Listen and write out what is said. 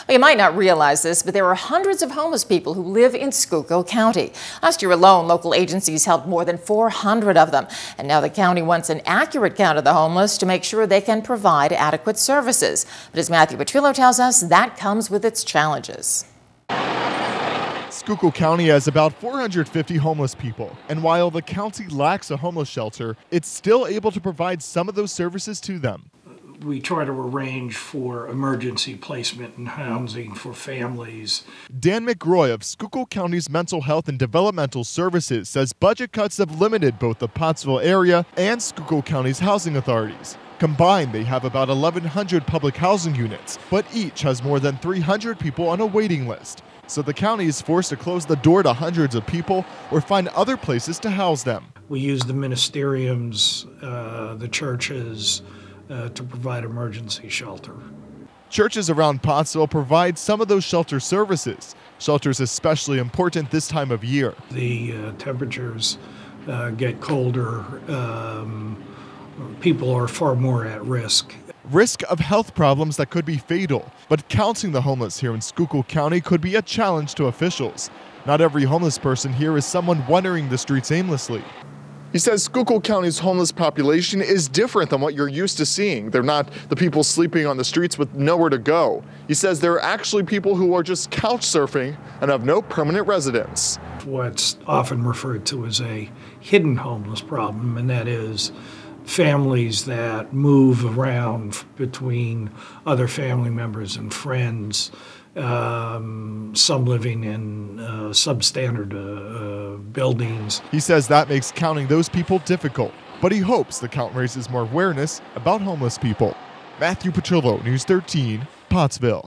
Well, you might not realize this, but there are hundreds of homeless people who live in Schuylkill County. Last year alone, local agencies helped more than 400 of them. And now the county wants an accurate count of the homeless to make sure they can provide adequate services. But as Matthew Petrillo tells us, that comes with its challenges. Schuylkill County has about 450 homeless people, and while the county lacks a homeless shelter, it's still able to provide some of those services to them. We try to arrange for emergency placement and housing for families. Dan McGroy of Schuylkill County's Mental Health and Developmental Services says budget cuts have limited both the Pottsville area and Schuylkill County's housing authorities. Combined, they have about 1,100 public housing units, but each has more than 300 people on a waiting list. So the county is forced to close the door to hundreds of people or find other places to house them. We use the ministeriums, the churches, to provide emergency shelter. Churches around Pottsville provide some of those shelter services. Shelter's especially important this time of year. The temperatures get colder. People are far more at risk. Risk of health problems that could be fatal, but counting the homeless here in Schuylkill County could be a challenge to officials. Not every homeless person here is someone wandering the streets aimlessly. He says Schuylkill County's homeless population is different than what you're used to seeing. They're not the people sleeping on the streets with nowhere to go. He says there are actually people who are just couch surfing and have no permanent residence. What's often referred to as a hidden homeless problem, and that is families that move around between other family members and friends, some living in substandard buildings. He says that makes counting those people difficult, but he hopes the count raises more awareness about homeless people. Matthew Petrillo, News 13, Pottsville.